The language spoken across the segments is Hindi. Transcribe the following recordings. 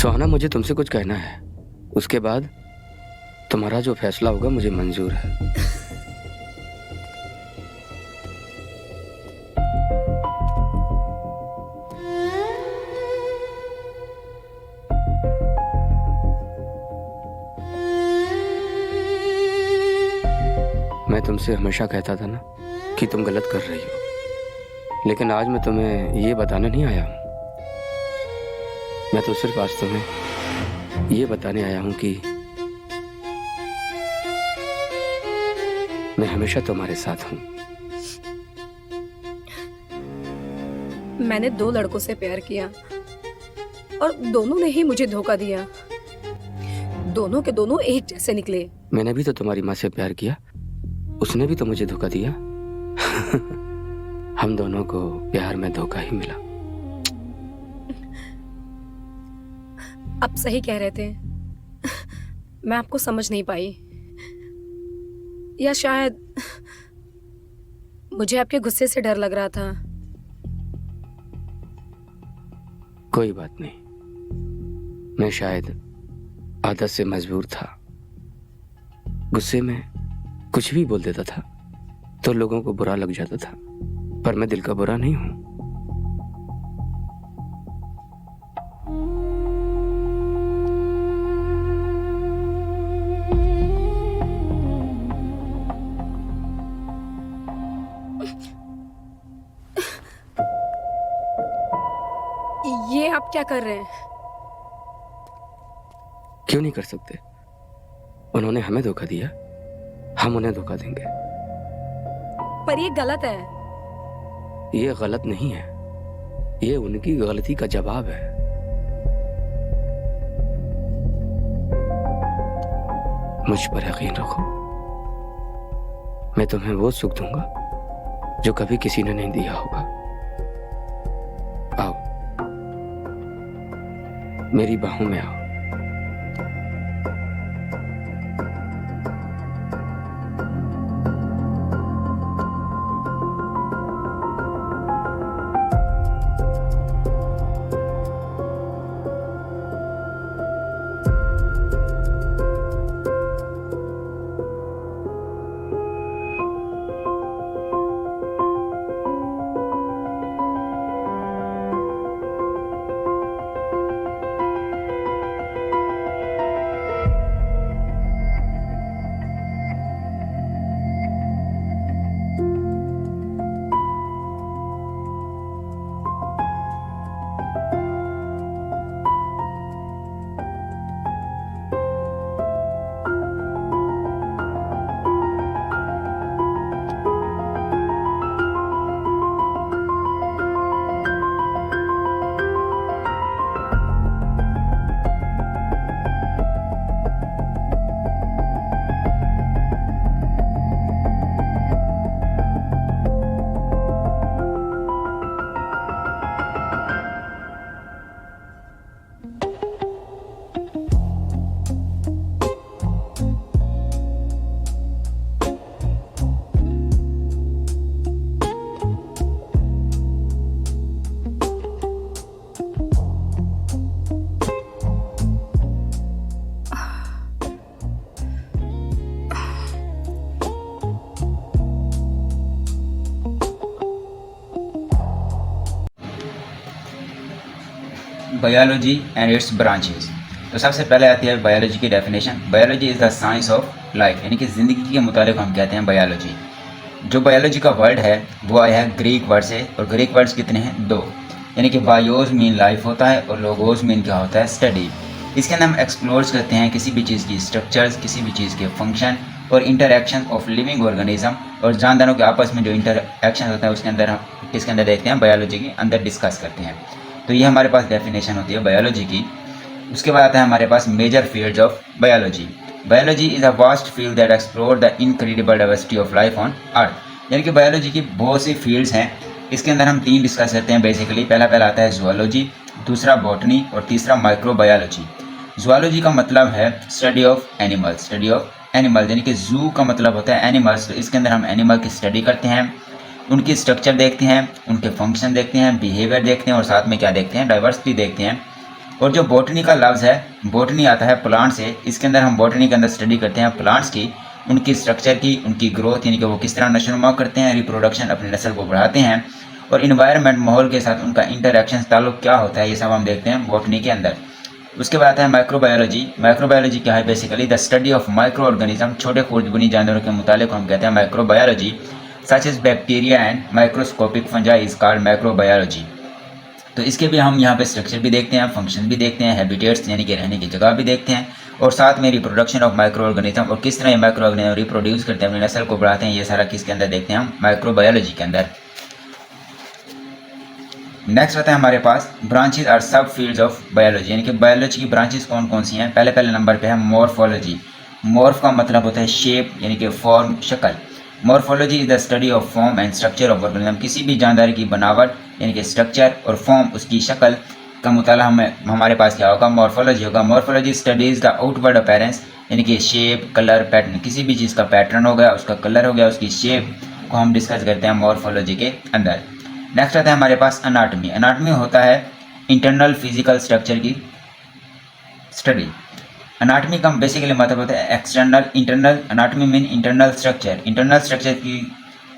सुहाना, मुझे तुमसे कुछ कहना है। उसके बाद तुम्हारा जो फैसला होगा मुझे मंजूर है। मैं तुमसे हमेशा कहता था ना कि तुम गलत कर रही हो, लेकिन आज मैं तुम्हें ये बताने नहीं आया हूं। मैं तो सिर्फ आज तुम्हें ये बताने आया हूं कि मैं हमेशा तुम्हारे साथ हूं। मैंने 2 लड़कों से प्यार किया और दोनों ने ही मुझे धोखा दिया। दोनों के दोनों एक जैसे निकले। मैंने भी तो तुम्हारी माँ से प्यार किया, उसने भी तो मुझे धोखा दिया। हम दोनों को प्यार में धोखा ही मिला। आप सही कह रहे थे, मैं आपको समझ नहीं पाई, या शायद मुझे आपके गुस्से से डर लग रहा था। कोई बात नहीं, मैं शायद आदत से मजबूर था। गुस्से में कुछ भी बोल देता था तो लोगों को बुरा लग जाता था, पर मैं दिल का बुरा नहीं हूं। ये आप क्या कर रहे हैं? क्यों नहीं कर सकते? उन्होंने हमें धोखा दिया, हम उन्हें धोखा देंगे। पर ये गलत है। ये गलत नहीं है, ये उनकी गलती का जवाब है। मुझ पर यकीन रखो, मैं तुम्हें वो सुख दूंगा जो कभी किसी ने नहीं दिया होगा। आओ, मेरी बाहों में आओ। Biology and it's branches. तो सबसे पहले आती है बायोलॉजी की definition. Biology is the science of life, यानी कि ज़िंदगी के मुतालिक हम कहते हैं बायोलॉजी। जो बायोलॉजी का वर्ड है वो आया है ग्रीक वर्ड से, और ग्रीक वर्ड्स कितने हैं? 2, यानी कि बायोस मीन लाइफ होता है और लोगोस मीन क्या होता है? स्टडी। इसके अंदर हम एक्सप्लोर्स करते हैं किसी भी चीज़ की स्ट्रक्चर्स, किसी भी चीज़ के फंक्शन और इंटरक्शन ऑफ लिविंग ऑर्गेनिज्म, और जानदारों के आपस में जो इंटरक्शन होता है उसके अंदर हम इसके अंदर देखते हैं, बायोलॉजी के अंदर डिस्कस करते हैं। तो ये हमारे पास डेफिनेशन होती है बायोलॉजी की। उसके बाद आता है हमारे पास major fields of biology. Biology is a vast field that explore the incredible diversity of life on earth, यानी कि बायोलॉजी की बहुत सी फील्ड्स हैं। इसके अंदर हम 3 डिस्कस करते हैं बेसिकली। पहला आता है ज़ूलॉजी, दूसरा बॉटनी और तीसरा माइक्रोबायोलॉजी। ज़ूलॉजी का मतलब है study of animals, study of animals, यानी कि जू का मतलब होता है एनिमल्स। तो इसके अंदर हम एनिमल की स्टडी करते हैं, उनकी स्ट्रक्चर देखते हैं, उनके फंक्शन देखते हैं, बिहेवियर देखते हैं और साथ में क्या देखते हैं? डाइवर्सिटी देखते हैं। और जो बॉटनी का लफ्ज़ है, बॉटनी आता है प्लांट से। इसके अंदर हम बॉटनी के अंदर स्टडी करते हैं प्लांट्स की, उनकी स्ट्रक्चर की, उनकी ग्रोथ यानी कि वो किस तरह नशोनुमा करते हैं, रिप्रोडक्शन अपनी नस्ल को बढ़ाते हैं, और इन्वायरमेंट माहौल के साथ उनका इंटरेक्शन ताल्लुक क्या होता है, ये सब हम देखते हैं बॉटनी के अंदर। उसके बाद आता है माइक्रोबायोलॉजी। माइक्रोबायोलॉजी क्या है? Basically the study of micro organism, छोटे खुर्दबुनी जानवरों के मुताले को हम कहते हैं microbiology. Such as bacteria and microscopic fungi is called microbiology. तो इसके भी हम यहाँ पे स्ट्रक्चर भी देखते हैं, फंक्शन भी देखते हैं, हैबिटेट्स यानी कि रहने की जगह भी देखते हैं, और साथ में रिप्रोडक्शन ऑफ माइक्रो ऑर्गेनिज्म और किस तरह ये माइक्रो ऑर्गेनिज्म रिप्रोड्यूस करते हैं, अपनी नस्ल को बढ़ाते हैं, ये सारा किसके अंदर देखते हैं हम? माइक्रोबायोलॉजी के अंदर। नेक्स्ट आता है हमारे पास ब्रांचेज और सब फील्ड्स ऑफ बायोलॉजी, यानी कि बायोलॉजी की ब्रांचेस कौन कौन सी हैं। पहले नंबर पे है मॉर्फोलॉजी। मॉर्फ का मतलब होता है शेप यानी कि फॉर्म, शक्ल। Morphology is the study of form and structure of organism, किसी भी जानदार की बनावट यानी कि स्ट्रक्चर और फॉर्म, उसकी शक्ल का मुताला हमारे पास क्या होगा? मॉर्फोलॉजी होगा। Morphology studies the outward appearance यानी कि शेप, कलर, पैटर्न, किसी भी चीज़ का पैटर्न हो गया, उसका कलर हो गया, उसकी शेप को हम डिस्कस करते हैं मॉर्फोलॉजी के अंदर। नेक्स्ट आता है हमारे पास अनाटमी। अनाटमी होता है इंटरनल फिजिकल स्ट्रक्चर की स्टडी। अनाटमी का बेसिकली मतलब होता है external, internal. Anatomy mean internal structure. Internal structure की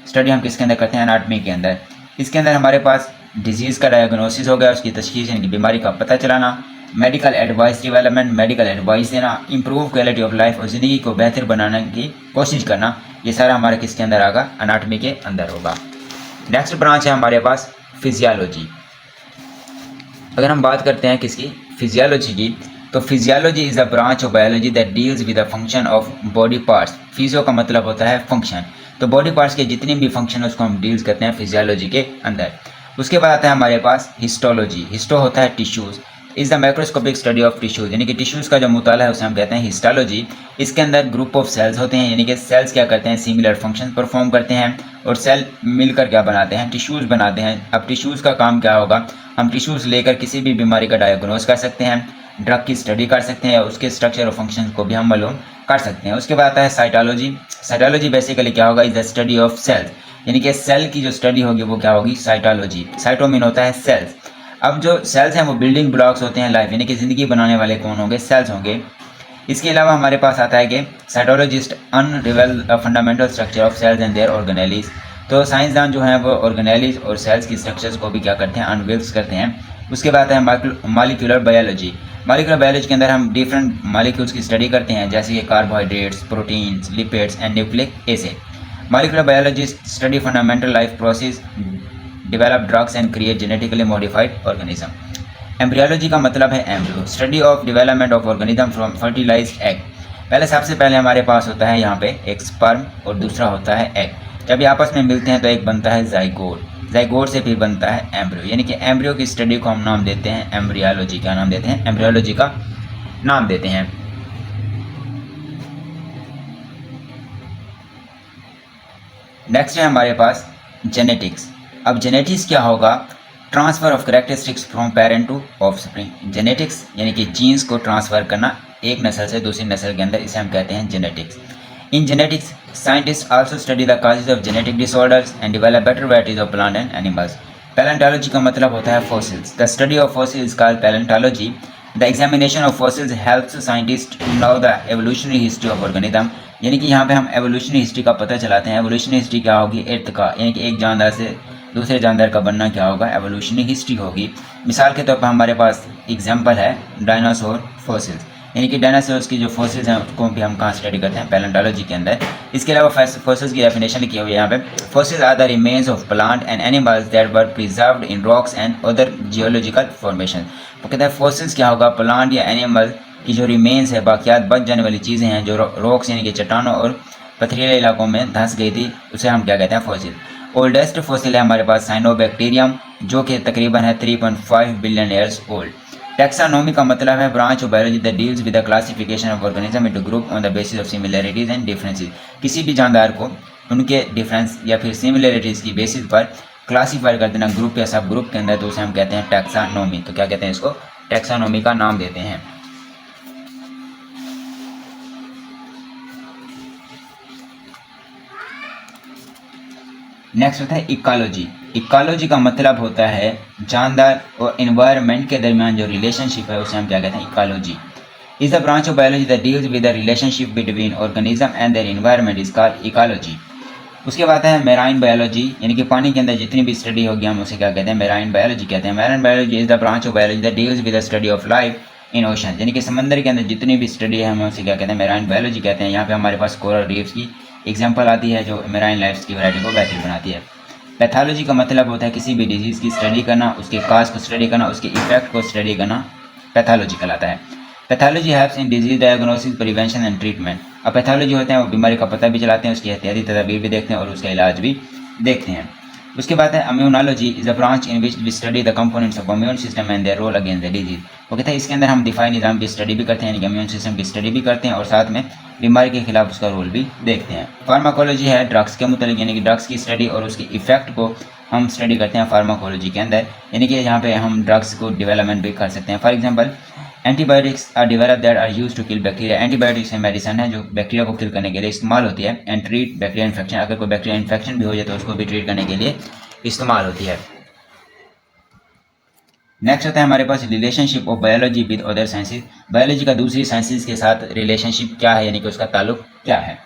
स्टडी हम किसके अंदर करते हैं? अनाटमी के अंदर। इसके अंदर हमारे पास डिजीज़ का डायग्नोसिस हो गया, उसकी तशखीस यानी कि बीमारी का पता चलाना, medical advice development, medical advice देना, इंप्रूव क्वालिटी ऑफ लाइफ और ज़िंदगी को बेहतर बनाने की कोशिश करना, ये सारा हमारे किसके अंदर आगा? अनाटमी के अंदर होगा। नेक्स्ट ब्रांच है हमारे पास फिजियोलॉजी। अगर हम बात करते हैं किसकी? फिजियोलॉजी की, तो physiology is a branch of biology that deals with the function of body parts. Physio का मतलब होता है फंक्शन, तो बॉडी पार्ट्स के जितने भी फंक्शन है उसको हम डील्स करते हैं फिजियोलॉजी के अंदर। उसके बाद आता है हमारे पास हिस्टोलॉजी। हिस्टो होता है tissues, is the microscopic study of tissues, यानी कि टिश्यूज़ का जो मुताला है उसे हम कहते हैं हिस्टोलॉजी। इसके अंदर ग्रुप ऑफ सेल्स होते हैं, यानी कि सेल्स क्या करते हैं? सिमिलर फंक्शन परफॉर्म करते हैं, और सेल मिलकर क्या बनाते हैं? टिश्यूज़ बनाते हैं। अब टिश्यूज़ का काम क्या होगा? हम टिश्यूज़ लेकर किसी भी बीमारी का डायग्नोस कर सकते हैं, ड्रग की स्टडी कर सकते हैं, या उसके स्ट्रक्चर और फंक्शन को भी हम मालूम कर सकते हैं। उसके बाद आता है साइटोलॉजी। साइटोलॉजी बेसिकली क्या होगा? Is the study of cells, यानी कि सेल की जो स्टडी होगी वो क्या होगी? साइटोलॉजी। साइटो मीन होता है सेल्स। अब जो सेल्स हैं वो बिल्डिंग ब्लॉक्स होते हैं लाइफ, यानी कि ज़िंदगी बनाने वाले कौन होंगे? सेल्स होंगे। इसके अलावा हमारे पास आता है कि cytologist unravel fundamental structure of cells and their organelles. तो साइंसदान जो हैं वो ऑर्गेनेलीज और सेल्स की स्ट्रक्चर्स को भी क्या करते हैं? अनवेल्स करते हैं। उसके बाद है मॉलिक्यूलर बायोलॉजी। मॉलिक्यूलर बायोलॉजी के अंदर हम डिफरेंट मॉलिक्यूल्स की स्टडी करते हैं, जैसे कि carbohydrates, proteins, lipids and nucleic acid. Molecular biologist study fundamental life process, develop drugs and create genetically modified organism. Embryology का मतलब है embryo, study of development of organism from fertilised egg. सबसे पहले हमारे पास होता है यहाँ पे एक स्पर्म और दूसरा होता है एग। जब ये आपस में मिलते हैं तो एक बनता है जाइगोट, जाइगोट से फिर बनता है एम्ब्रियो, यानी कि एम्ब्रियो की स्टडी को हम नाम देते हैं एम्ब्रियोलॉजी। क्या नाम देते हैं? एम्ब्रियोलॉजी का नाम देते हैं। नेक्स्ट है हमारे पास जेनेटिक्स। अब जेनेटिक्स क्या होगा? Transfer of characteristics from parent to offspring. Genetics यानी कि जीन्स को ट्रांसफ़र करना एक नस्ल से दूसरी नस्ल के अंदर, इसे हम कहते हैं genetics. In genetics scientist also study the causes of genetic disorders and develop better varieties of plant and animals. Palaeontology का मतलब होता है fossils. The study of fossils called palaeontology. The examination of fossils helps scientist to know the evolutionary history of organism, यानी कि यहाँ पे हम एवोल्यूशनरी हिस्ट्री का पता चलाते हैं। एवोल्यूशनरी हिस्ट्री क्या होगी? इर्तिका, यानी कि एक जानदार से दूसरे जानदार का बनना क्या होगा? एवोल्यूशनरी हिस्ट्री होगी। मिसाल के तौर पर हमारे पास एग्जाम्पल है डायनासोर फॉसिल्स, यानी कि डायनासोर्स की जो फॉसिल्स हैं उसको भी हम कहाँ स्टडी करते हैं? पैलेंटोलॉजी के अंदर। इसके अलावा फॉसिल्स की डेफिनेशन लिखी हुई है यहाँ पे, fossils are the remains of plant and animals that were preserved in rocks and other geological formation. वो कहते हैं फॉसिल्स क्या होगा? प्लांट या एनिमल की जो रिमेन्स है, बाकियात बच जाने वाली चीज़ें हैं जो रॉक्स यानी कि चट्टानों और पथरीले इलाकों में धंस गई थी, उसे हम क्या कहते हैं? फॉसिल। ओल्डेस्ट फॉसिल है हमारे पास साइनोबैक्टीरियम, जो कि तकरीबन है 3.5 बिलियन ईयर्स ओल्ड। टैक्सानॉमी का मतलब है branch of biology that deals with the classification of organism into group on the basis of similarities and differences. किसी भी जानदार को उनके डिफरेंस या फिर सिमिलरिटीज़ की बेसिस पर क्लासीफाई कर देना ग्रुप या सब ग्रुप के अंदर, तो उसे हम कहते हैं टैक्सानॉमी। तो क्या कहते हैं इसको? टैक्सानॉमी का नाम देते हैं। नेक्स्ट होता है इकोलॉजी। इकोलॉजी का मतलब होता है जानदार और एनवायरनमेंट के दरमियान जो रिलेशनशिप है उसे हम क्या कहते हैं, ecology. Is the branch of biology that deals with the relationship between organism and their environment is called ecology. उसके बाद है मेराइन बायोलॉजी, यानी कि पानी के अंदर जितनी भी स्टडी होगी हम उसे क्या कहते हैं, मेराइन बायोलॉजी कहते हैं। Marine biology is the branch of biology that deals with the study of life in ocean, यानी कि समंदर के अंदर जितनी भी स्टडी है हम उसे क्या कहते हैं, मेराइन बायोलॉजी कहते हैं। यहाँ पे हमारे पास कोरल रीफ्स की एग्जांपल आती है जो मेराइन लाइफ्स की वैरायटी को बेहतर बनाती है। पैथोलॉजी का मतलब होता है किसी भी डिजीज़ की स्टडी करना, उसके काज को स्टडी करना, उसके इफेक्ट को स्टडी करना पैथोलॉजी कहलाता है। Pathology helps in disease diagnosis, prevention and treatment. अब पैथोलॉजी होते हैं वो बीमारी का पता भी चलाते हैं, उसकी एहतियाती तदाबीर भी देखते हैं और उसका इलाज भी देखते हैं। उसके बाद है immunology is a branch in which we study the components of immune system and their role against the disease. वो कहते हैं इसके अंदर हम दिफाई निज़ाम की स्टडी भी करते हैं, यानी कि इम्यून सिस्टम की स्टडी भी करते हैं और साथ में बीमारी के खिलाफ उसका रोल भी देखते हैं। फार्माकोलॉजी है ड्रग्स के मुतालिक, यानी कि ड्रग्स की स्टडी और उसके इफेक्ट को हम स्टडी करते हैं फार्माकोलॉजी के अंदर, यानी कि यहाँ पे हम ड्रग्स को डेवलपमेंट भी कर सकते हैं। For example antibiotics are develop that are use to kill bacteria. Antibiotics medicine है जो बैक्टीरिया को किल करने के लिए इस्तेमाल होती है एंड ट्रीट बैक्टीरिया इन्फेक्शन। अगर कोई बैक्टीरिया इन्फेक्शन भी हो जाए तो उसको भी ट्रीट करने के लिए इस्तेमाल होती है। नेक्स्ट होता है हमारे पास relationship of biology with other sciences. Biology का दूसरी साइंसेज के साथ रिलेशनशिप क्या है, यानी कि उसका ताल्लुक क्या है।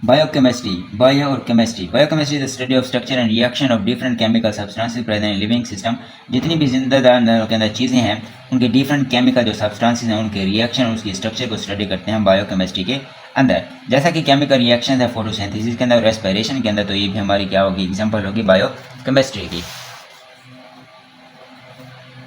बायोकेमिस्ट्री, बायो और chemistry. Biochemistry is the study of structure and reaction of different chemical substances present in living system. जितनी भी जिंदादार के अंदर चीज़ें हैं उनके डिफरेंट केमिकल जो सब्सटेंसेस हैं उनके रिएक्शन और उसकी स्ट्रक्चर को स्टडी करते हैं बायोकेमिस्ट्री के अंदर। जैसा कि केमिकल रिएक्शन है फोटोसिंथेसिस के अंदर, रेस्पिरेशन के अंदर, तो ये भी हमारी क्या होगी, एग्जाम्पल होगी बायोकेमिस्ट्री की।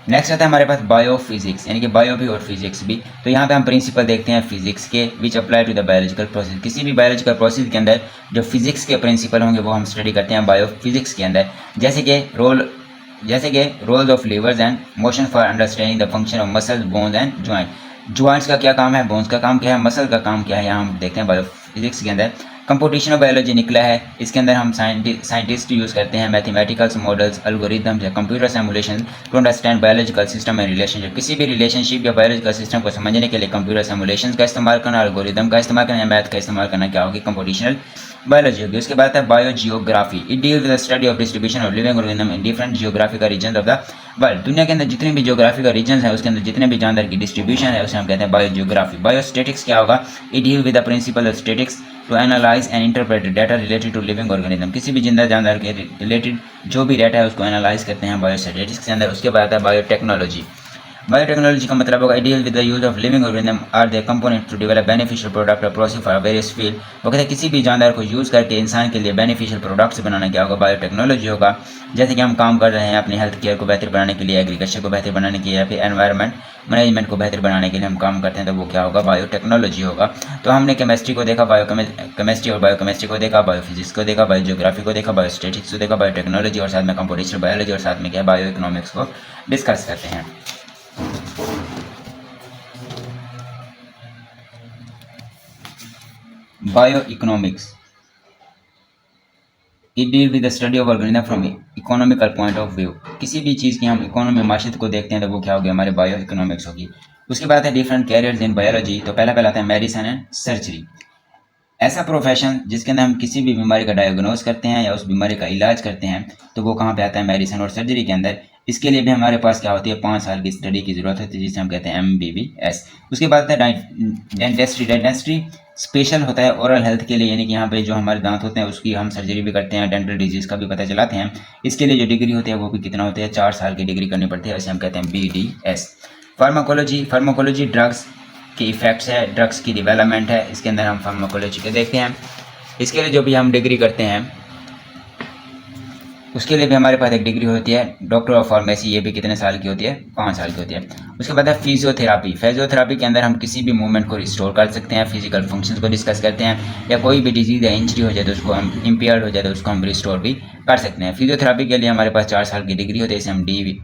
नेक्स्ट आता है हमारे पास बायोफिजिक्स, यानी कि बायो भी और फिजिक्स भी। तो यहाँ पे हम प्रिंसिपल देखते हैं फिजिक्स के which apply to the biological process. किसी भी बायोलॉजिकल प्रोसेस के अंदर जो फिजिक्स के प्रिंसिपल होंगे वो हम स्टडी करते हैं बायोफिजिक्स के अंदर। जैसे कि roles of levers and motion for understanding the function of muscles, bones and joint. Joints का क्या काम है, बोन्स का काम क्या है, मसल का काम क्या है, यहाँ हम देखते हैं बायोफिजिक्स के अंदर। कंप्यूटेशन ऑफ बायोलॉजी निकला है, इसके अंदर हम साइंटिस्ट यूज़ करते हैं मैथमेटिकल्स मॉडल्स, एल्गोरिथम्स या computer simulation to understand biological system and relationship. किसी भी रिलेशनशिप या बायोलॉजिकल सिस्टम को समझने के लिए कंप्यूटर सिमुलेशन का इस्तेमाल करना, एल्गोरिथम का इस्तेमाल करना या मैथ का इस्तेमाल करना क्या होगी, कंप्यूटेशनल बायोलॉजी होगी। उसके बाद है biogeography. It deal with the study of distribution of living organism in different geographical region of the world. दुनिया के अंदर जितने भी जियोग्राफिकल रीजन है उसके अंदर जितने भी जानदार की डिस्ट्रीब्यूशन है उसे हम कहते हैं बायोजियोग्राफी। बायोस्टेटिक्स क्या होगा, it deal with the principle of statistics to analyse and interpret data related to living organism. किसी भी जिंदा जानदार के रिलेटेड जो भी डाटा है उसको एनालाइज करते हैं बायोस्टेटिक्स के अंदर। उसके बाद है बायोटेक्नोलॉजी। बायोटेक्नोलॉजी का मतलब होगा deal with the use of living organism or the component to develop beneficial product और प्रोसेस फॉर वेरियस फील्ड। वो कहते हैं किसी भी जानदार को यूज़ करके इंसान के लिए बेनिफिशियल प्रोडक्ट्स बनाना क्या होगा, बायोटेक्नोलॉजी होगा। जैसे कि हम काम कर रहे हैं अपनी हेल्थ केयर को बेहतर बनाने के लिए, एग्रीकल्चर को बेहतर बनाने के लिए या फिर एनवायरनमेंट मैनेजमेंट को बेहतर बनाने के लिए हम काम करते हैं, तो वो क्या होगा, बायोटेक्नोलॉजी होगा। तो हमने केमिस्ट्री को देखा, केमिस्ट्री और बायोकेमिस्ट्री को देखा, बायोफिजिक्स को देखा, बायोजियोग्राफी को देखा, बायोस्टेटिक्स को देखा, बायोटेक्नोलॉजी और साथ में कंप्यूटेशनल बायोलॉजी और साथ में क्या बायो इकोनॉमिक्स को डिस्कस करते हैं। Bio economics, it deal with the study of organism from economical point of view. किसी भी चीज़ की हम इकोनॉमी माशियत को देखते हैं तो वो क्या होगी, हमारे बायो इकोनॉमिक्स होगी। उसके बाद है डिफरेंट कैरियर्स इन बायोलॉजी। तो पहला आता है मेडिसिन एंड सर्जरी। ऐसा प्रोफेशन जिसके अंदर हम किसी भी बीमारी का डायग्नोस करते हैं या उस बीमारी का इलाज करते हैं, तो वो कहाँ पे आता है, मेडिसिन और सर्जरी के अंदर। इसके लिए भी हमारे पास क्या होती है, 5 साल की स्टडी की ज़रूरत होती है जिसे हम कहते हैं MBBS। उसके बाद है डेंटिस्ट्री। डेंटिस्ट्री स्पेशल होता है ओरल हेल्थ के लिए, यानी कि यहाँ पे जो हमारे दांत होते हैं उसकी हम सर्जरी भी करते हैं, डेंटल डिजीज़ का भी पता चलाते हैं। इसके लिए जो डिग्री होती है वो भी कितना होती है, 4 साल की डिग्री करनी पड़ती है, उसे हम कहते हैं BDS। फार्माकोलॉजी ड्रग्स के इफेक्ट्स है, ड्रग्स की डेवलपमेंट है, इसके अंदर हम फार्माकोलॉजी के देखते हैं। इसके लिए जो भी हम डिग्री करते हैं उसके लिए भी हमारे पास एक डिग्री होती है डॉक्टर ऑफ फार्मेसी। ये भी कितने साल की होती है, 5 साल की होती है। उसके बाद है फिजियोथेरापी। फिजियोथेरापी के अंदर हम किसी भी मूवमेंट को रिस्टोर कर सकते हैं, फिजिकल फंक्शंस को डिस्कस करते हैं, या कोई भी डिजीज़ या इंजरी हो जाए तो उसको हम इम्पेयर्ड हो जाए तो उसको हम रिस्टोर भी कर सकते हैं। फिजियोथेरापी के लिए हमारे पास 4 साल की डिग्री होती है, इसे हम DV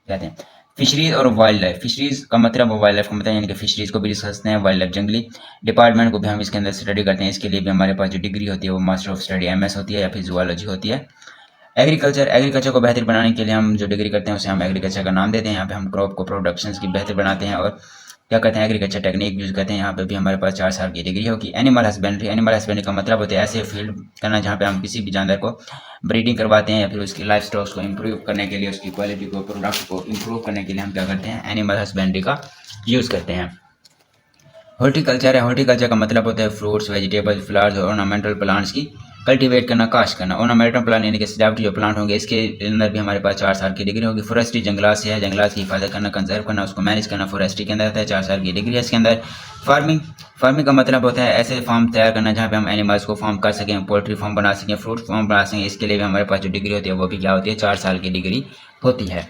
कहते हैं। फिशरीज और वाइल्ड लाइफ। फिशरीज का मतलब वाइल्ड लाइफ का मतलब, यानी कि फिशरीज को भी डिस्कस करते हैं, वाइल्ड लाइफ जंगली डिपार्टमेंट को भी हम इसके अंदर स्टडी करते हैं। इसके लिए भी हमारे पास जो डिग्री होती है वो मास्टर ऑफ स्टडी MS होती है या फिर जूलॉजी होती है। एग्रीकल्चर को बेहतर बनाने के लिए हम जो डिग्री करते हैं उसे हम एग्रीकल्चर का नाम देते हैं। यहाँ पे हम क्रॉप को प्रोडक्शंस की बेहतर बनाते हैं और क्या करते हैं, एग्रीकल्चर टेक्निक यूज़ करते हैं। यहाँ पे भी हमारे पास 4 साल की डिग्री होगी। एनिमल हस्बेंड्री का मतलब होता है ऐसे फील्ड करना जहाँ पे हम किसी भी जानवर को ब्रीडिंग करवाते हैं या फिर उसकी लाइफ स्टॉक्स को इम्प्रूव करने के लिए, उसकी क्वालिटी को, प्रोडक्ट को इम्प्रूव करने के लिए हम क्या करते हैं, एनिमल हस्बेंड्री का यूज़ करते हैं। हॉर्टिकल्चर है, हॉर्टिकल्चर का मतलब होता है फ्रूट्स, वेजिटेबल्स, फ्लावर्स और ऑर्नामेंटल प्लांट्स की कल्टीवेट करना, काश्त करना। ऑर्नामेंटल प्लांट यानी कि सजावटी जो प्लांट होंगे, इसके अंदर भी हमारे पास 4 साल की डिग्री होगी। फॉरेस्ट्री जंगलात से है, जंगलात की हिफाजत करना, कंजर्व करना, उसको मैनेज करना फॉरेस्ट्री के अंदर आता है, 4 साल की डिग्री है इसके अंदर। फार्मिंग का मतलब होता है ऐसे फार्म तैयार करना जहाँ पे हम एनिमल्स को फार्म कर सकें, पोल्ट्री फार्म बना सकें, फ्रूट फार्म बना सकें। इसके लिए भी हमारे पास जो डिग्री होती है वो भी क्या होती है, 4 साल की डिग्री होती है।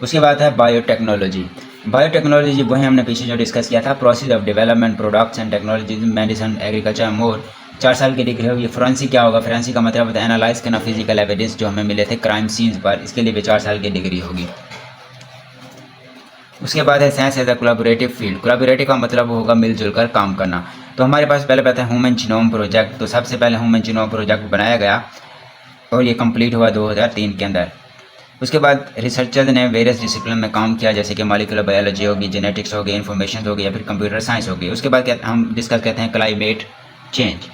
उसके बाद है बायोटेक्नोलॉजी। बायोटेक्नोलॉजी वही हमने पीछे जो डिस्कस किया था, process of development products and technology, medicine, agriculture, more. 4 साल की डिग्री होगी। फोरेंसिक क्या होगा, फोरेंसिक का मतलब होता है एनालाइज करना फिजिकल एविडेंस जो हमें मिले थे क्राइम सीन्स पर, इसके लिए भी 4 साल की डिग्री होगी। उसके बाद है science as a collaborative field. Collaborative का मतलब होगा मिलजुल कर काम करना। तो हमारे पास पहले पता है ह्यूमन जीनोम प्रोजेक्ट। तो सबसे पहले ह्यूमन जीनोम प्रोजेक्ट बनाया गया और ये कंप्लीट हुआ 2003 के अंदर। उसके बाद रिसर्चर्स ने वेरियस डिसिप्लिन में काम किया, जैसे कि मॉलिक्यूलर बायोलॉजी होगी, जेनेटिक्स होगी, इन्फॉर्मेशन होगी या फिर कंप्यूटर साइंस होगी। उसके बाद हम डिस्कस करते हैं climate change.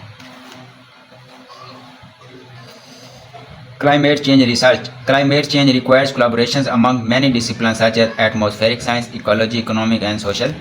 Climate change research. Climate change requires collaborations among many disciplines such as atmospheric science, ecology, economic and social.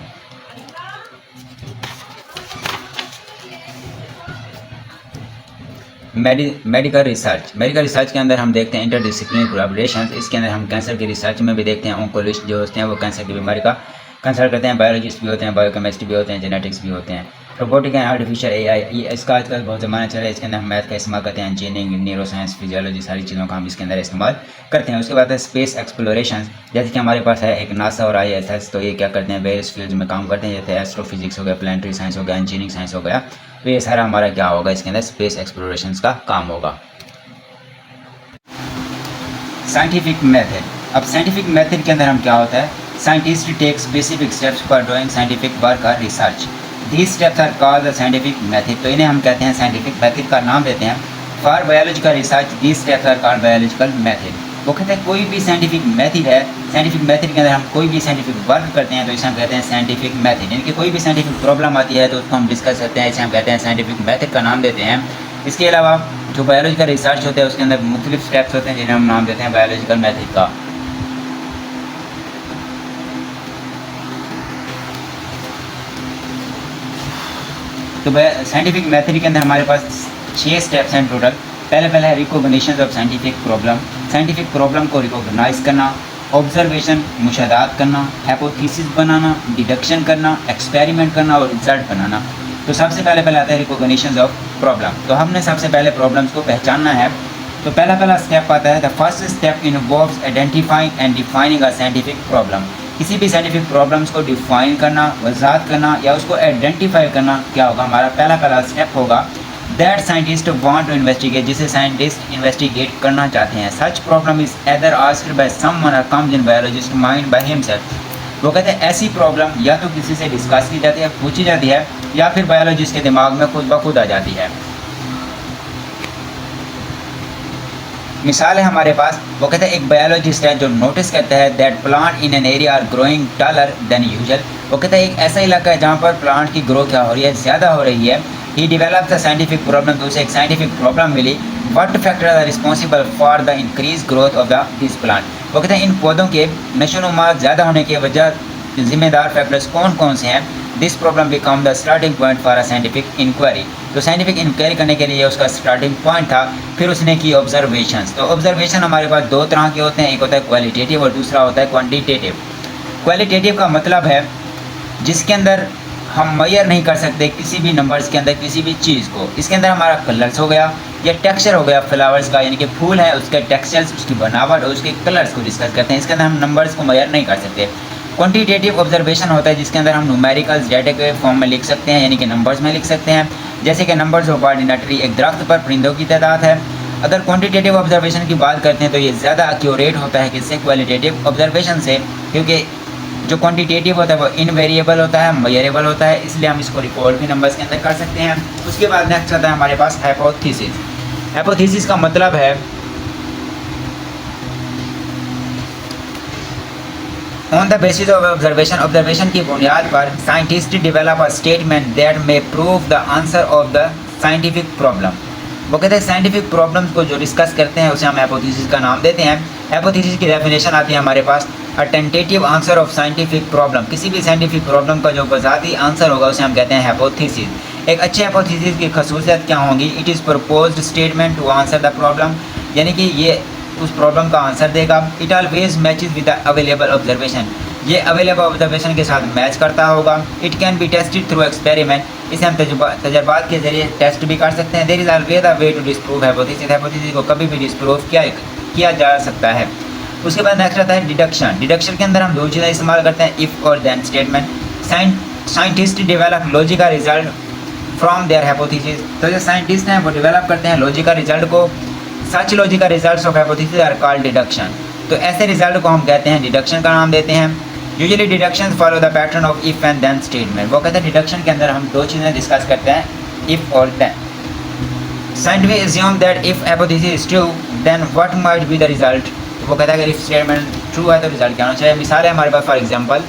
Medical research के अंदर हम देखते हैं इंटरडिसिप्लिनरी कोलैबोरेशंस। इसके अंदर हम कैंसर की रिसर्च में भी देखते हैं, ऑन्कोलॉजिस्ट जो होते हैं वो कैंसर की बीमारी का कंसल्ट करते हैं, बायोलॉजिस्ट भी होते हैं, बायोकेमिस्ट्री भी होते हैं, जेनेटिक्स भी होते हैं। रोबोटिक एंड आर्टिफिशियल एआई, इसका आजकल बहुत ज़माना चल रहा है। इसके अंदर हम मैथ का इस्तेमाल करते हैं, इंजीनियरिंग, न्यूरो साइंस, फिजियोलॉजी, सारी चीज़ों का हम इसके अंदर इस्तेमाल करते हैं। उसके बाद है स्पेस एक्सप्लोरेशन। जैसे कि हमारे पास है एक नासा और ISS, तो ये क्या करते हैं, वेरियस फील्ड्स में काम करते हैं, जैसे एस्ट्रोफिजिक्स हो गया, प्लानिटरी साइंस हो गया, इंजीनियरिंग साइंस हो गया। तो ये सारा हमारा क्या होगा, इसके अंदर स्पेस एक्सप्लोरेशन का काम होगा। Scientific method. अब साइंटिफिक मेथड के अंदर हम क्या होता है, scientist take specific steps for doing scientific work और research. These steps are called the scientific method. तो इन्हें हम कहते हैं साइंटिफिक मेथड का नाम देते हैं। For biological research these steps are called biological method. वो कहते हैं कोई भी साइंटिफिक मेथड है, साइंटिफिक मेथड के अंदर हम कोई भी साइंटिफिक वर्क करते हैं तो इसे हम कहते हैं साइंटिफिक मेथड। यानी कि कोई भी साइंटिफिक प्रॉब्लम आती है तो उसको हम डिस्कस करते हैं, इसे हम कहते हैं साइंटिफिक मेथड का नाम देते हैं। इसके अलावा जो बायोलॉजिकल रिसर्च होता है उसके अंदर मुख्तलिफ स्टेप्स होते हैं जिन्हें हम नाम देते हैं बायोलॉजिकल मेथड का। तो साइंटिफिक मेथड के अंदर हमारे पास 6 स्टेप्स हैं टोटल। पहले है recognition of scientific problem. Scientific problem को रिकॉग्नाइज करना, ऑब्जर्वेशन मुशाहदात करना, हाइपोथेसिस बनाना, डिडक्शन करना, एक्सपेरिमेंट करना और रिजल्ट बनाना। तो सबसे पहले आता है रिकॉग्निशन ऑफ प्रॉब्लम। तो हमने सबसे पहले प्रॉब्लम्स को पहचानना है। तो पहला स्टेप आता है, the first step involves identifying and defining a scientific problem. किसी भी साइंटिफिक प्रॉब्लम्स को डिफाइन करना, वजाहत करना या उसको आइडेंटिफाई करना क्या होगा, हमारा पहला स्टेप होगा। That scientist want to investigate, जिसे साइंटिस्ट इन्वेस्टिगेट करना चाहते हैं। Such problem is either asked by someone or comes in biologist mind by himself. वो कहते हैं ऐसी प्रॉब्लम या तो किसी से डिस्कस की जाती है, पूछी जाती है, या फिर बायोलॉजिस्ट के दिमाग में खुद ब खुद आ जाती है। मिसाल है हमारे पास, वो कहते हैं एक बायोलॉजिस्ट है जो नोटिस करता है that plant in an area are growing taller than usual. वो कहते हैं एक ऐसा इलाका है जहाँ पर प्लांट की ग्रो क्या हो रही है, ज़्यादा हो रही है। He develops a scientific problem, तो उसे एक साइंटिफिक प्रॉब्लम मिली। What factor are responsible for the increase growth of this plant. वो कहते हैं इन पौधों के नशोनुमा ज़्यादा होने की वजह जिम्मेदार फैक्टर्स कौन कौन से हैं। This problem become the starting point for a scientific inquiry. तो साइंटिफिक इंक्वायरी करने के लिए उसका स्टार्टिंग पॉइंट था। फिर उसने की ऑब्जर्वेशंस। तो ऑब्जर्वेशन हमारे पास 2 तरह के होते हैं, एक होता है क्वालिटेटिव और दूसरा होता है क्वांटिटेटिव। क्वालिटेटिव का मतलब है जिसके अंदर हम मेजर नहीं कर सकते किसी भी नंबर्स के अंदर किसी भी चीज़ को। इसके अंदर हमारा कलर्स हो गया या टेक्सचर हो गया फ्लावर्स का, यानी कि फूल है उसके टेक्सचर्स, उसकी बनावट और उसके कलर्स को डिस्कस करते हैं। इसके अंदर हम नंबर्स को मेजर नहीं कर सकते। क्वांटिटेटिव ऑब्जर्वेशन होता है जिसके अंदर हम न्यूमेरिकल्स डाटा के फॉर्म में लिख सकते हैं, यानी कि नंबर्स में लिख सकते हैं। जैसे कि नंबर्स ऑफ ऑर्डिनरी, एक दरख्त पर परिंदों की तादाद है। अगर क्वांटिटेटिव ऑब्जर्वेशन की बात करते हैं तो ये ज़्यादा एक्यूरेट होता है किससे, क्वालिटेटिव ऑब्जर्वेशन से, क्योंकि जो क्वांटिटेटिव होता है वो इनवेरिएबल होता है, मेजरेबल होता है, इसलिए हम इसको रिकॉर्ड भी नंबर्स के अंदर कर सकते हैं। उसके बाद नेक्स्ट आता है हमारे पास हाइपोथेसिस। हाइपोथेसिस का मतलब है on the basis of observation की बुनियाद पर scientist develop a statement that may prove the answer of the scientific problem. वो कहते हैं साइंटिफिक प्रॉब्लम्स को जो डिस्कस करते हैं उसे हम हाइपोथेसिस का नाम देते हैं। हाइपोथेसिस की डेफिनेशन आती है हमारे पास, a tentative answer of scientific problem. किसी भी साइंटिफिक प्रॉब्लम का जो वजाती आंसर होगा उसे हम कहते हैं हाइपोथेसिस। एक अच्छे हाइपोथेसिस की खसूसियत क्या होंगी? It is proposed statement to answer the problem, यानी कि ये उस प्रॉब्लम का आंसर देगा। It always matches with the available observation, ये अवेलेबल ऑब्जर्वेशन के साथ मैच करता होगा। It can be tested through experiment, इसे हम तजर्बात के जरिए टेस्ट भी कर सकते हैं। There is always a way to disprove hypothesis, hypothesis को कभी भी डिस्प्रूव किया जा सकता है। उसके बाद नेक्स्ट आता है डिडक्शन। डिडक्शन के अंदर हम दो चीज़ें इस्तेमाल करते हैं, इफ़ और then statement. Scientist develop logical result from their hypothesis, तो जो साइंटिस्ट हैं वो डेवलप करते हैं लॉजिकल रिजल्ट को। Such logical results of hypothesis are called deduction, तो ऐसे रिजल्ट को हम कहते हैं डिडक्शन का नाम देते हैं। Usually deduction follow the pattern of if and then statement. वो कहते हैं डिडक्शन के अंदर हम दो चीज़ें डिस्कस करते हैं, इफ और then. Scientific assume that if hypothesis is true then what might be the result। तो वो कहता है कि इफ स्टेटमेंट ट्रू है तो रिजल्ट क्या होना चाहिए। मिसाल है हमारे पास, फॉर एग्जांपल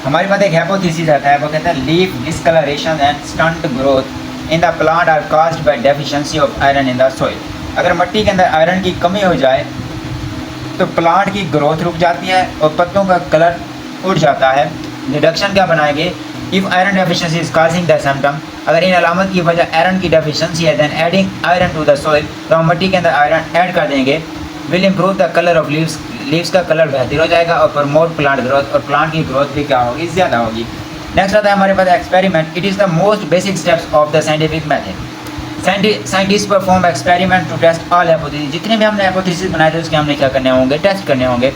हमारे पास एक हाइपोथेसिस आता है, वो कहता है leaf discolouration and stunt growth in the plant are caused by deficiency of iron in the soil. अगर मिट्टी के अंदर आयरन की कमी हो जाए तो प्लांट की ग्रोथ रुक जाती है और पत्तों का कलर उड़ जाता है। डिडक्शन क्या बनाएंगे? If iron deficiency is causing the symptom, अगर इन अलामत की वजह आयरन की डेफिशिएंसी है, then adding iron to the soil, तो हम मिट्टी के अंदर आयरन ऐड कर देंगे। Will improve the colour of leaves, leaves का कलर बेहतर हो जाएगा और प्रमोट प्लांट ग्रोथ, और प्लांट की ग्रोथ भी क्या होगी? ज़्यादा होगी। नेक्स्ट आता है हमारे पास experiment. It is the most basic steps of the scientific method. Scientist perform experiment to test all hypothesis, जितने भी हमने हाइपोथेसिस बनाए थे उसके हमने क्या करने होंगे? टेस्ट करने होंगे।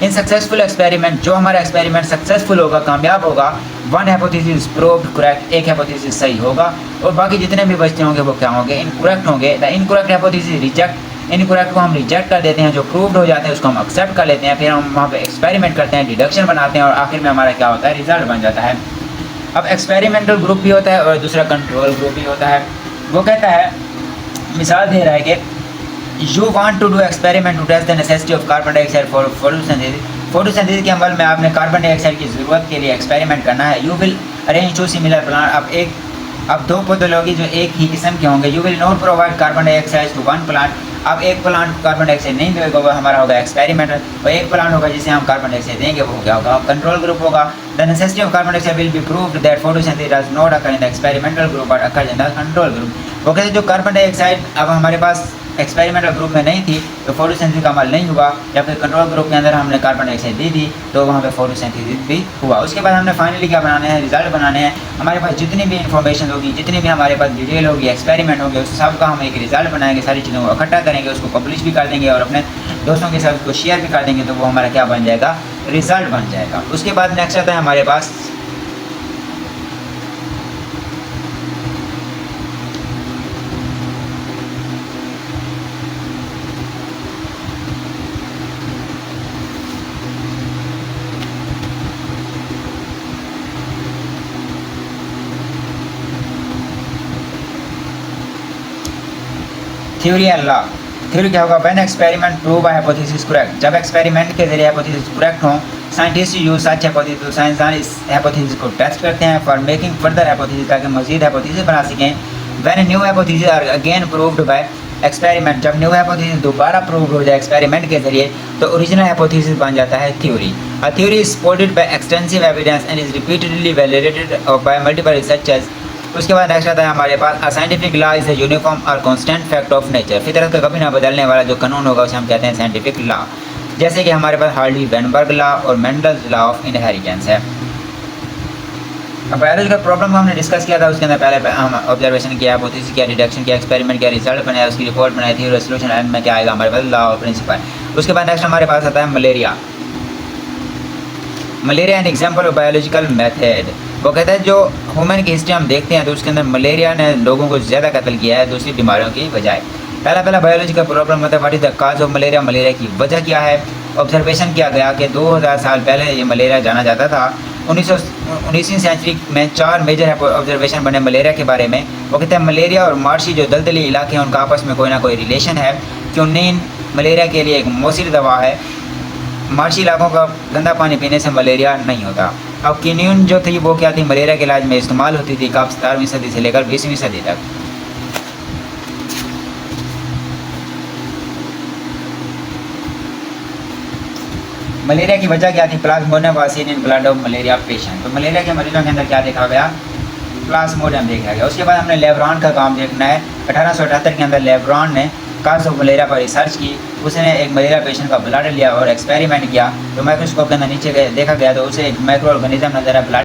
इन सक्सेसफुल एक्सपेरिमेंट, जो हमारा एक्सपेरिमेंट सक्सेसफुल होगा, कामयाब होगा, वन हाइपोथेसिस प्रूव्ड करेक्ट, एक हाइपोथेसिस सही होगा और बाकी जितने भी बचते होंगे वो क्या होंगे? इनकरेक्ट होंगे। The incorrect hypothesis reject, incorrect को हम रिजेक्ट कर देते हैं, जो प्रूव्ड हो जाते हैं उसको हम एक्सेप्ट कर लेते हैं, फिर हम वहाँ पे एक्सपेरिमेंट करते हैं, डिडक्शन बनाते हैं और आखिर में हमारा क्या होता है? रिजल्ट बन जाता है। अब एक्सपेरिमेंटल ग्रुप भी होता है और दूसरा कंट्रोल ग्रुप भी होता है। वो कहता है, मिसाल दे रहा है कि you want to do experiment to test the necessity of carbon dioxide for photosynthesis. Photosynthesis के अमल में आपने कार्बन डाइऑक्साइड की ज़रूरत के लिए एक्सपेरिमेंट करना है। You will arrange two similar plant, अब दो पौधे लोगे जो एक ही किस्म के होंगे। You will not provide carbon dioxide to one plant, अब एक प्लांट कार्बन डाइऑक्साइड नहीं देगा, वो हमारा होगा एक्सपेरिमेंट, और एक प्लांट होगा जिसे हम कार्बन डाइऑक्साइड देंगे, वो क्या होगा? कंट्रोल ग्रुप होगा। The necessity of carbon dioxide will be proved that photosynthesis does not occur in the experimental group but occur in the control group. वो कहते हैं जो कार्बन डाइऑक्साइड अब हमारे पास एक्सपेरिमेंटल ग्रुप में नहीं थी तो फोटोसिंथेसिस का अमल नहीं हुआ, या फिर कंट्रोल ग्रुप के अंदर हमने कार्बन डाइऑक्साइड दे दी तो वहाँ पे फोटोसिंथेसिस भी हुआ। उसके बाद हमने फाइनली क्या बनाने हैं? रिजल्ट बनाने हैं। हमारे पास जितनी भी इन्फॉर्मेशन होगी, जितनी भी हमारे पास डिटेल होगी, एक्सपेरिमेंट होगी, उस सब का हम एक रिजल्ट बनाएंगे, सारी चीज़ों को इकट्ठा करेंगे, उसको पब्लिश भी कर देंगे और अपने दोस्तों के साथ उसको शेयर भी कर देंगे, तो वो हमारा क्या बन जाएगा? रिजल्ट बन जाएगा। उसके बाद नेक्स्ट आता है हमारे पास थ्योरी एंड लॉ। थ्योरी क्या होगा? When experiment prove hypothesis correct, जब एक्सपेरिमेंट के जरिए हाइपोथेसिस करेक्ट हो, साइंटिस्ट यूज सच हाइपोथेसिस, तो साइंसदान इस हाइपोथेसिस को टेस्ट करते हैं फॉर मेकिंग फर्दर हाइपोथेसिस, ताकि मजीद हाइपोथेसिस बना सकें। When new hypothesis are again proved by experiment, जब न्यू हाइपोथेसिस दोबारा प्रूव हो जाए एक्सपेरिमेंट के जरिए तो ओरिजिनल हाइपोथेसिस बन जाता है theory. A theory is supported by extensive evidence and is repeatedly validated by multiple researchers. उसके बाद नेक्स्ट आता है हमारे पास a scientific law is a uniform और कांस्टेंट फैक्ट ऑफ नेचर, फितरत का कभी ना बदलने वाला जो कानून होगा उसे हम कहते हैं साइंटिफिक लॉ। जैसे कि हमारे पास हार्ली वेनबर्ग लॉ और मेंडल्स लॉ ऑफ इनहेरिटेंस है। अब बायोलॉजिकल प्रॉब्लम हमने डिस्कस किया था, उसके अंदर पहले हम ऑब्जर्वेशन किया, हाइपोथेसिस किया, डिडक्शन किया, एक्सपेरिमेंट किया, रिजल्ट बनाया, उसकी रिपोर्ट बनाई थी, रेजोल्यूशन एंड में क्या आएगा हमारे पास? Law of principal. उसके बाद नेक्स्ट हमारे पास आता है malaria. Malaria an example of biological method. वो कहता है जो ह्यूमन की हिस्ट्री हम देखते हैं तो उसके अंदर मलेरिया ने लोगों को ज़्यादा कत्ल किया है दूसरी बीमारियों की बजाय। पहला बायोलॉजिकल प्रॉब्लम होता है what is the cause of malaria, malaria की वजह क्या है। ऑब्जर्वेशन किया गया कि 2000 साल पहले ये मलेरिया जाना जाता था। 19वीं सेंचुरी में 4 मेजर ऑब्जर्वेशन बने मलेरिया के बारे में। वो कहते हैं मलेरिया और मार्शी जो दलदली इलाके हैं उनका आपस में कोई ना कोई रिलेशन है। क्योंनिन मलेरिया के लिए एक मौसर दवा है। मार्शी इलाकों का गंदा पानी पीने से मलेरिया नहीं होता। अब किन्यून जो थी वो क्या थी, मलेरिया के इलाज में इस्तेमाल होती थी कब 17वीं सदी से लेकर 20वीं सदी तक। मलेरिया की वजह क्या थी, plasmodium was seen in blood of malaria patient. तो मलेरिया के मरीजों के अंदर क्या देखा गया, प्लाज्मोडियम देखा गया। उसके बाद हमने लेब्रॉन का काम देखना है। 1878 के अंदर लेब्रॉन ने काज ऑफ मलेरिया पर रिसर्च की। उसने एक मलेरिया पेशेंट का ब्लड लिया और एक्सपेरिमेंट किया। तो माइक्रोस्कोप के अंदर नीचे देखा गया तो उसे एक माइक्रो ऑर्गेनिज्म नजर आया ब्लड